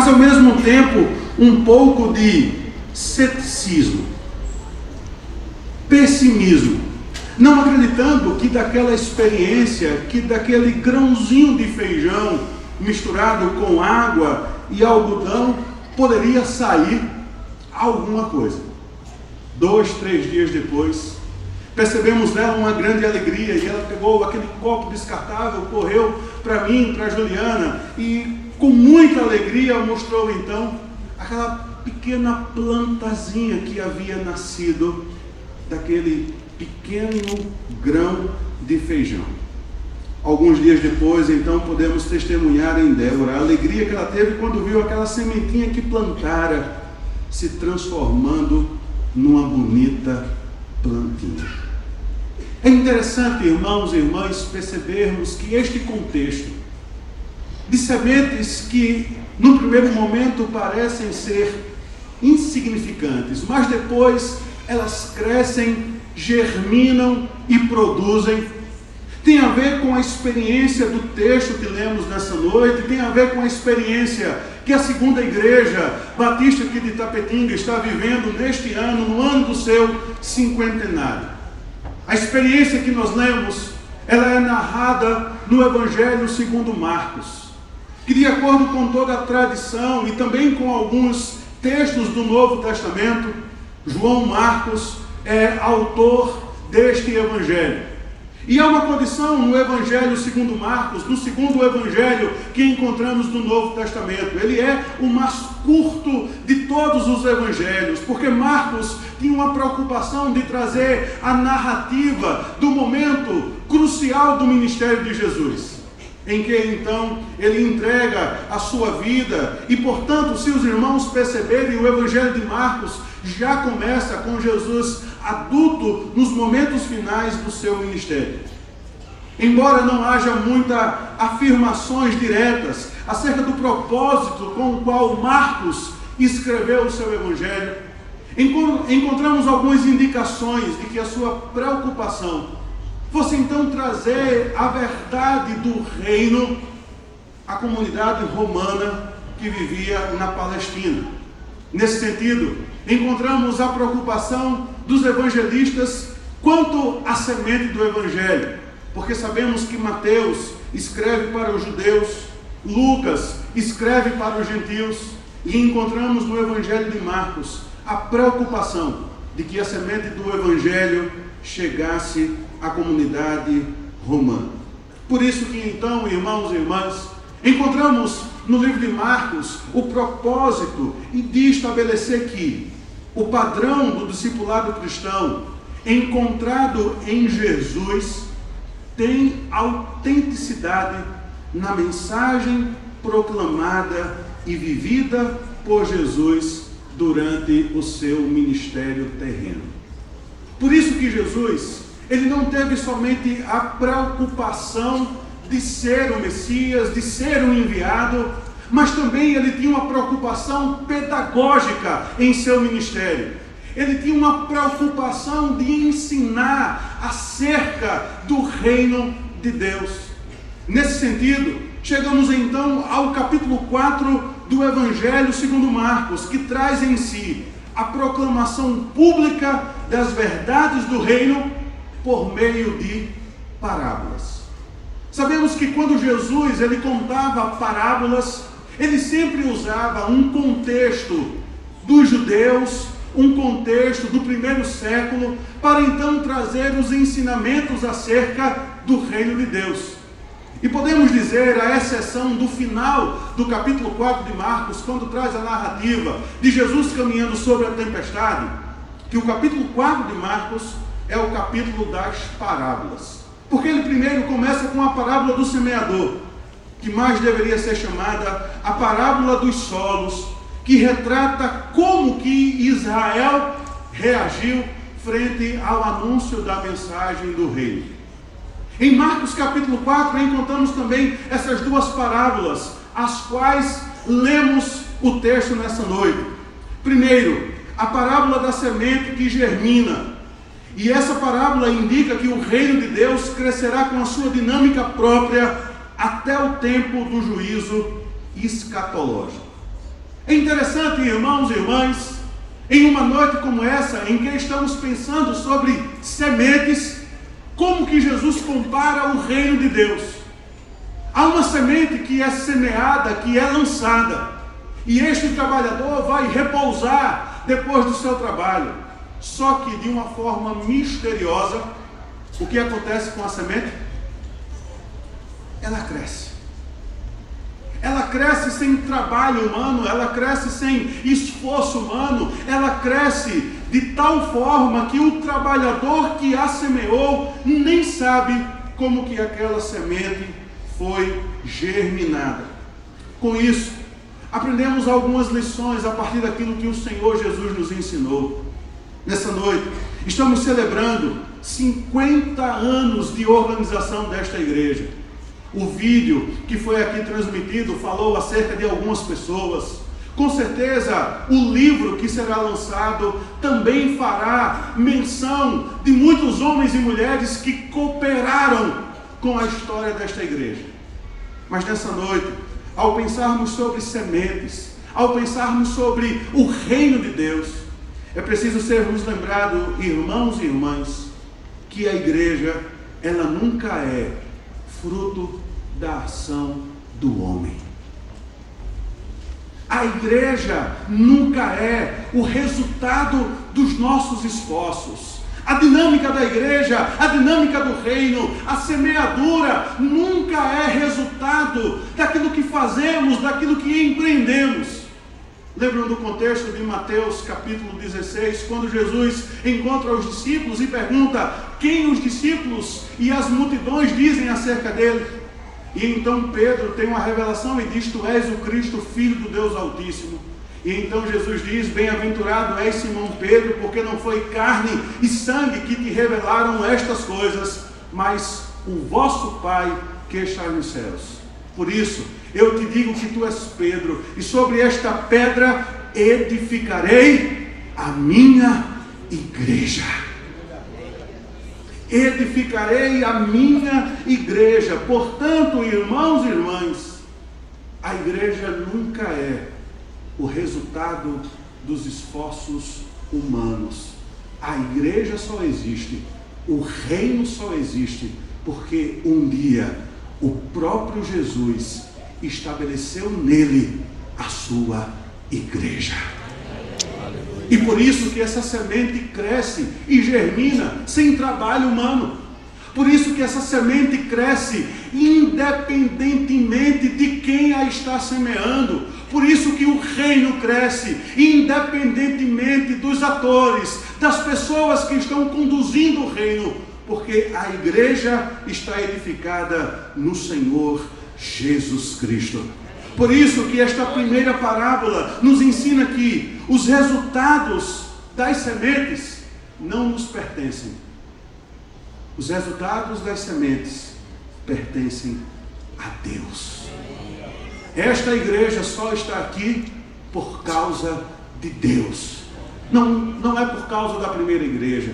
ao mesmo tempo um pouco de ceticismo, pessimismo, não acreditando que daquela experiência, que daquele grãozinho de feijão misturado com água e algodão poderia sair alguma coisa. 2, 3 dias depois, percebemos nela uma grande alegria e ela pegou aquele copo descartável, correu para mim, para a Juliana e com muita alegria mostrou então aquela pequena plantazinha que havia nascido daquele pequeno grão de feijão. Alguns dias depois, então, podemos testemunhar em Débora a alegria que ela teve quando viu aquela sementinha que plantara se transformando numa bonita plantinha. É interessante, irmãos e irmãs, percebermos que este contexto de sementes que no primeiro momento parecem ser insignificantes, mas depois elas crescem, germinam e produzem, tem a ver com a experiência do texto que lemos nessa noite, tem a ver com a experiência que a segunda igreja batista aqui de Itapetinga está vivendo neste ano, no ano do seu cinquentenário. A experiência que nós lemos, ela é narrada no Evangelho segundo Marcos, que de acordo com toda a tradição e também com alguns textos do Novo Testamento, João Marcos é autor deste Evangelho. E há uma condição no Evangelho segundo Marcos, no segundo Evangelho que encontramos no Novo Testamento. Ele é o mais curto de todos os Evangelhos, porque Marcos tinha uma preocupação de trazer a narrativa do momento crucial do ministério de Jesus, em que então ele entrega a sua vida e, portanto, se os irmãos perceberem, o Evangelho de Marcos já começa com Jesus adulto nos momentos finais do seu ministério. Embora não haja muitas afirmações diretas acerca do propósito com o qual Marcos escreveu o seu Evangelho, encontramos algumas indicações de que a sua preocupação fosse então trazer a verdade do reino à comunidade romana que vivia na Palestina. Nesse sentido, encontramos a preocupação dos evangelistas quanto à semente do Evangelho, porque sabemos que Mateus escreve para os judeus, Lucas escreve para os gentios, e encontramos no Evangelho de Marcos a preocupação de que a semente do Evangelho chegasse à comunidade romana. Por isso que então, irmãos e irmãs, encontramos no livro de Marcos o propósito de estabelecer que o padrão do discipulado cristão encontrado em Jesus tem autenticidade na mensagem proclamada e vivida por Jesus durante o seu ministério terreno. Por isso que Jesus, ele não teve somente a preocupação de ser o Messias, de ser o enviado, mas também ele tinha uma preocupação pedagógica em seu ministério. Ele tinha uma preocupação de ensinar acerca do reino de Deus. Nesse sentido, chegamos então ao capítulo 4 do Evangelho segundo Marcos, que traz em si a proclamação pública das verdades do reino por meio de parábolas. Sabemos que quando Jesus ele contava parábolas, ele sempre usava um contexto dos judeus, um contexto do primeiro século, para então trazer os ensinamentos acerca do reino de Deus. E podemos dizer, à exceção do final do capítulo 4 de Marcos, quando traz a narrativa de Jesus caminhando sobre a tempestade, que o capítulo 4 de Marcos é o capítulo das parábolas. Porque ele primeiro começa com a parábola do semeador, que mais deveria ser chamada a parábola dos solos, que retrata como que Israel reagiu frente ao anúncio da mensagem do reino. Em Marcos capítulo 4 encontramos também essas duas parábolas, as quais lemos o texto nessa noite. Primeiro, a parábola da semente que germina. E essa parábola indica que o reino de Deus crescerá com a sua dinâmica própria até o tempo do juízo escatológico. É interessante, irmãos e irmãs, em uma noite como essa, em que estamos pensando sobre sementes, como que Jesus compara o reino de Deus. Há uma semente que é semeada, que é lançada, e este trabalhador vai repousar depois do seu trabalho. Só que de uma forma misteriosa, o que acontece com a semente? Ela cresce. Ela cresce sem trabalho humano, ela cresce sem esforço humano, ela cresce de tal forma que o trabalhador que a semeou nem sabe como que aquela semente foi germinada. Com isso, aprendemos algumas lições a partir daquilo que o Senhor Jesus nos ensinou. Nessa noite, estamos celebrando 50 anos de organização desta igreja. O vídeo que foi aqui transmitido falou acerca de algumas pessoas. Com certeza, o livro que será lançado também fará menção de muitos homens e mulheres que cooperaram com a história desta igreja. Mas nessa noite, ao pensarmos sobre sementes, ao pensarmos sobre o reino de Deus, é preciso sermos lembrados, irmãos e irmãs, que a igreja, ela nunca é fruto da ação do homem. A igreja nunca é o resultado dos nossos esforços. A dinâmica da igreja, a dinâmica do reino, a semeadura nunca é resultado daquilo que fazemos, daquilo que empreendemos. Lembram do contexto de Mateus capítulo 16, quando Jesus encontra os discípulos e pergunta quem os discípulos e as multidões dizem acerca dele? E então Pedro tem uma revelação e diz: tu és o Cristo, Filho do Deus Altíssimo. E então Jesus diz: bem-aventurado és Simão Pedro, porque não foi carne e sangue que te revelaram estas coisas, mas o vosso Pai que está nos céus. Por isso, eu te digo que tu és Pedro, e sobre esta pedra edificarei a minha igreja. Edificarei a minha igreja. Portanto, irmãos e irmãs, a igreja nunca é o resultado dos esforços humanos. A igreja só existe, o reino só existe, porque um dia o próprio Jesus estabeleceu nele a sua igreja. E por isso que essa semente cresce e germina sem trabalho humano. Por isso que essa semente cresce independentemente de quem a está semeando. Por isso que o reino cresce independentemente dos atores, das pessoas que estão conduzindo o reino. Porque a igreja está edificada no Senhor Jesus Cristo. Por isso que esta primeira parábola nos ensina que os resultados das sementes não nos pertencem. Os resultados das sementes pertencem a Deus. Esta igreja só está aqui por causa de Deus. Não é por causa da primeira igreja.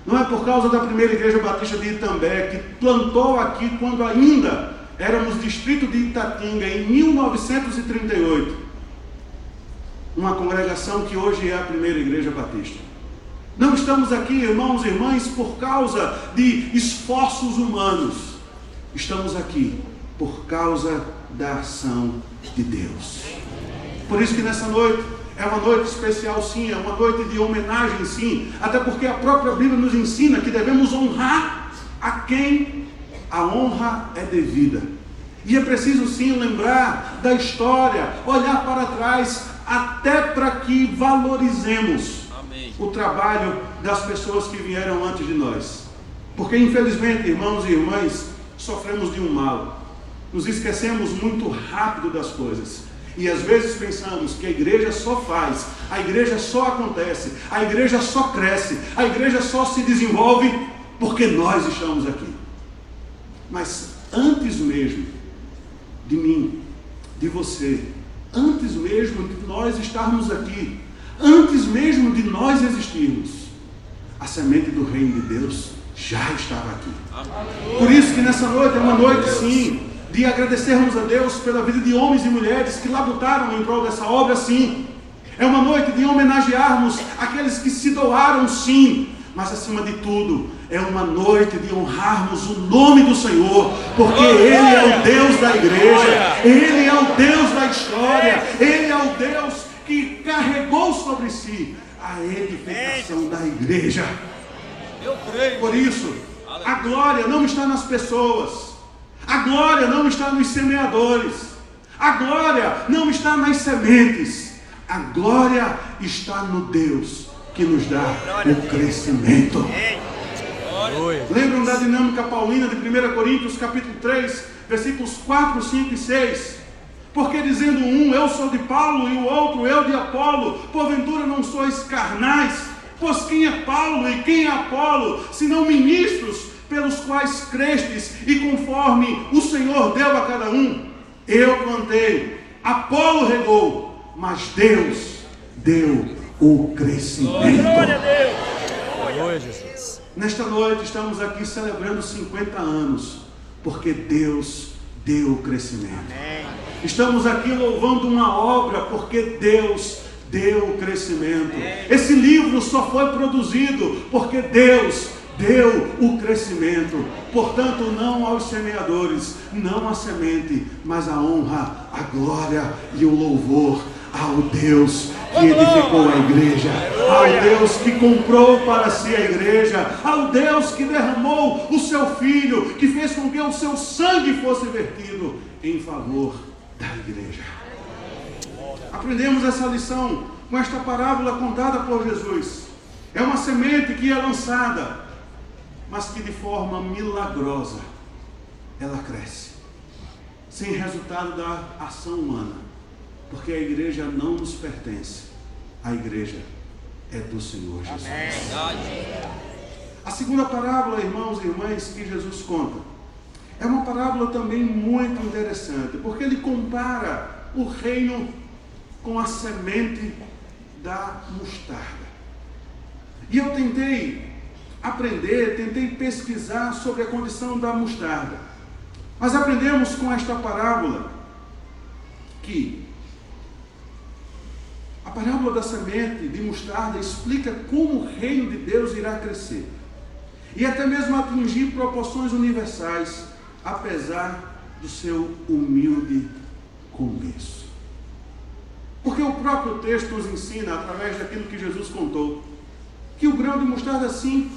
Não é por causa da primeira igreja batista de Itambé, que plantou aqui quando ainda éramos distrito de Itatinga, em 1938. Uma congregação que hoje é a primeira igreja batista. Não estamos aqui, irmãos e irmãs, por causa de esforços humanos. Estamos aqui por causa da ação de Deus. Por isso que nessa noite é uma noite especial, sim, é uma noite de homenagem, sim, até porque a própria Bíblia nos ensina que devemos honrar a quem a honra é devida. E é preciso, sim, lembrar da história, olhar para trás, até para que valorizemos o trabalho das pessoas que vieram antes de nós. Porque, infelizmente, irmãos e irmãs, sofremos de um mal. Nos esquecemos muito rápido das coisas. E às vezes pensamos que a igreja só faz, a igreja só acontece, a igreja só cresce, a igreja só se desenvolve porque nós estamos aqui. Mas antes mesmo de mim, de você, antes mesmo de nós estarmos aqui, antes mesmo de nós existirmos, a semente do reino de Deus já estava aqui. Por isso que nessa noite é uma noite, sim, de agradecermos a Deus pela vida de homens e mulheres que labutaram em prol dessa obra, sim. É uma noite de homenagearmos aqueles que se doaram, sim. Mas acima de tudo, é uma noite de honrarmos o nome do Senhor, porque Ele é o Deus da igreja, Ele é o Deus da história, Ele é o Deus que carregou sobre si a edificação da igreja. Por isso, a glória não está nas pessoas, a glória não está nos semeadores, a glória não está nas sementes, a glória está no Deus que nos dá o crescimento. Lembram da dinâmica paulina de 1 Coríntios capítulo 3, versículos 4, 5 e 6? Porque dizendo um, eu sou de Paulo, e o outro, eu de Apolo, porventura não sois carnais? Pois quem é Paulo e quem é Apolo, senão ministros pelos quais crestes, e conforme o Senhor deu a cada um? Eu plantei, Apolo regou, mas Deus deu o crescimento. Glória a Deus. Glória a Jesus. Nesta noite estamos aqui celebrando 50 anos, porque Deus deu o crescimento. Amém. Estamos aqui louvando uma obra, porque Deus deu o crescimento. Esse livro só foi produzido porque Deus deu o crescimento. Portanto, não aos semeadores, não à semente, mas a honra, a glória e o louvor ao Deus que edificou a igreja, ao Deus que comprou para si a igreja, ao Deus que derramou o seu Filho, que fez com que o seu sangue fosse vertido em favor da igreja. Aprendemos essa lição com esta parábola contada por Jesus. É uma semente que é lançada, mas que de forma milagrosa ela cresce, sem resultado da ação humana. Porque a igreja não nos pertence, a igreja é do Senhor Jesus. Amém. A segunda parábola, irmãos e irmãs, que Jesus conta, é uma parábola também muito interessante, porque ele compara o reino com a semente da mostarda. E eu tentei aprender, tentei pesquisar sobre a condição da mostarda. Mas aprendemos com esta parábola que a parábola da semente de mostarda explica como o reino de Deus irá crescer e até mesmo atingir proporções universais, apesar do seu humilde começo. Porque o próprio texto nos ensina, através daquilo que Jesus contou, que o grão de mostarda, sim,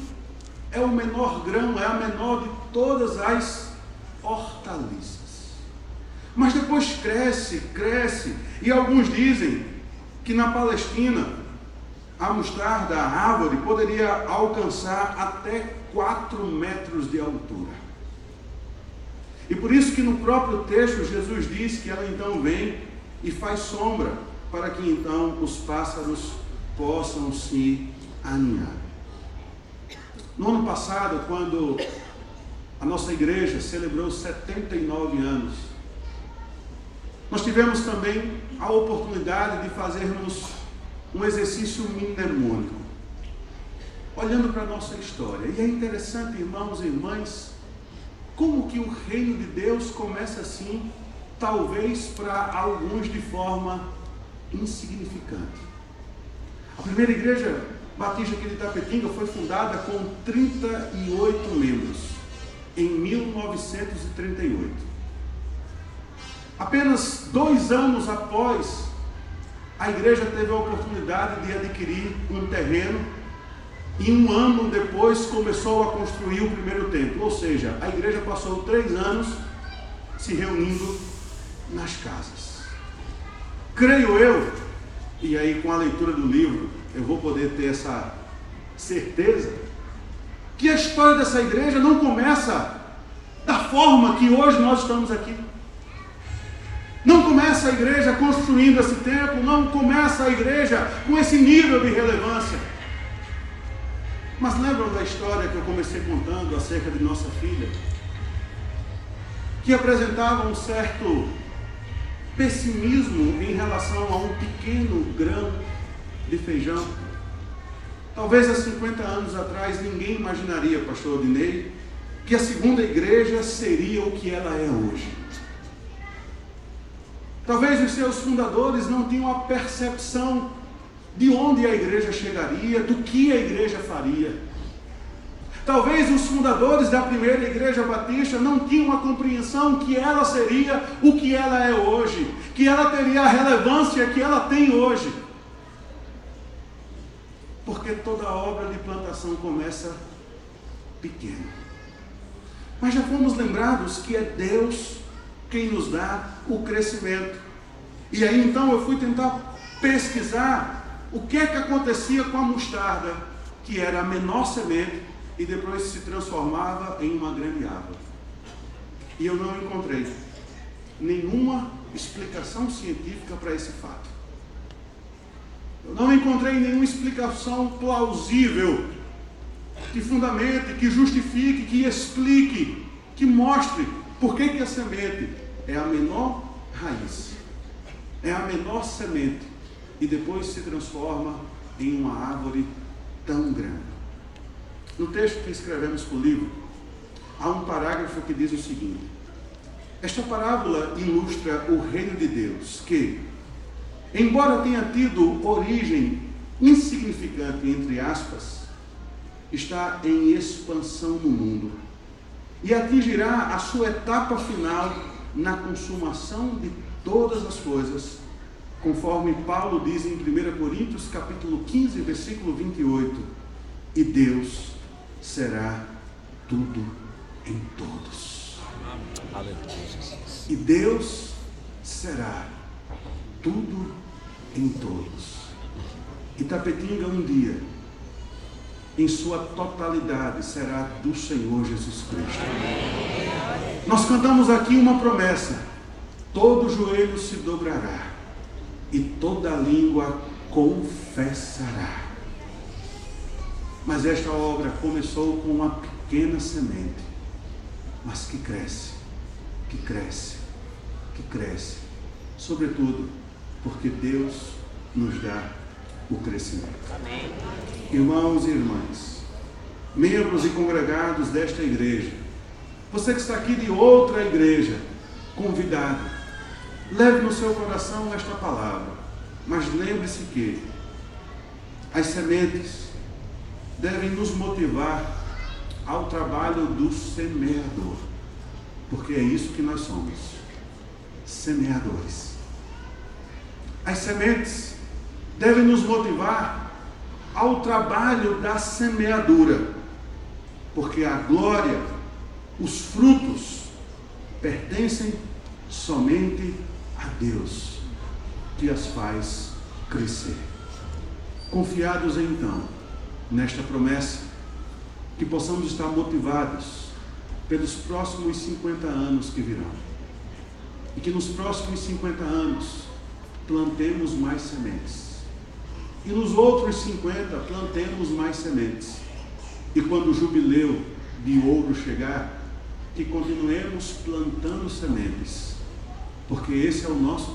é o menor grão, é a menor de todas as hortaliças. Mas depois cresce, e alguns dizem que na Palestina a mostarda, a árvore, poderia alcançar até 4 metros de altura. E por isso que no próprio texto Jesus diz que ela então vem e faz sombra, para que então os pássaros possam se aninhar. No ano passado, quando a nossa igreja celebrou 79 anos, nós tivemos também a oportunidade de fazermos um exercício mnemônico, olhando para a nossa história. E é interessante, irmãos e irmãs, como que o reino de Deus começa assim, talvez para alguns de forma insignificante. A primeira igreja batista aqui de Itapetinga foi fundada com 38 membros, em 1938. Apenas 2 anos após, a igreja teve a oportunidade de adquirir um terreno e 1 ano depois começou a construir o primeiro templo. Ou seja, a igreja passou 3 anos se reunindo nas casas. Creio eu, e aí com a leitura do livro eu vou poder ter essa certeza, que a história dessa igreja não começa da forma que hoje nós estamos aqui. Não começa a igreja construindo esse templo, não começa a igreja com esse nível de relevância. Mas lembram da história que eu comecei contando acerca de nossa filha, que apresentava um certo pessimismo em relação a um pequeno grão de feijão? Talvez há 50 anos atrás ninguém imaginaria, pastor Odinei, que a segunda igreja seria o que ela é hoje. Talvez os seus fundadores não tinham a percepção de onde a igreja chegaria, do que a igreja faria. Talvez os fundadores da primeira igreja batista não tinham a compreensão que ela seria o que ela é hoje, que ela teria a relevância que ela tem hoje. Porque toda obra de plantação começa pequena. Mas já fomos lembrados que é Deus quem nos dá o crescimento. E aí então eu fui tentar pesquisar o que é que acontecia com a mostarda, que era a menor semente e depois se transformava em uma grande árvore. E eu não encontrei nenhuma explicação científica para esse fato. Eu não encontrei nenhuma explicação plausível que fundamente, que justifique, que explique, que mostre por que a semente é a menor raiz, é a menor semente e depois se transforma em uma árvore tão grande. No texto que escrevemos para o livro, há um parágrafo que diz o seguinte: esta parábola ilustra o reino de Deus, que, embora tenha tido origem insignificante, entre aspas, está em expansão no mundo e atingirá a sua etapa final na consumação de todas as coisas, conforme Paulo diz em 1 Coríntios capítulo 15, versículo 28, e Deus será tudo em todos. E Deus será tudo em todos. Itapetinga um dia, em sua totalidade, será do Senhor Jesus Cristo. Nós cantamos aqui uma promessa: todo joelho se dobrará e toda língua confessará. Mas esta obra começou com uma pequena semente, mas que cresce, que cresce, que cresce, sobretudo porque Deus nos dá o crescimento. Amém. Irmãos e irmãs, membros e congregados desta igreja, você que está aqui de outra igreja, convidado, leve no seu coração esta palavra, mas lembre-se que as sementes devem nos motivar ao trabalho do semeador, porque é isso que nós somos, semeadores. As sementes devem nos motivar ao trabalho da semeadura, porque a glória, os frutos, pertencem somente a Deus, que as faz crescer. Confiados então nesta promessa, que possamos estar motivados pelos próximos 50 anos que virão, e que nos próximos 50 anos plantemos mais sementes, e nos outros 50 plantemos mais sementes, e quando o jubileu de ouro chegar, que continuemos plantando sementes, porque esse é o nosso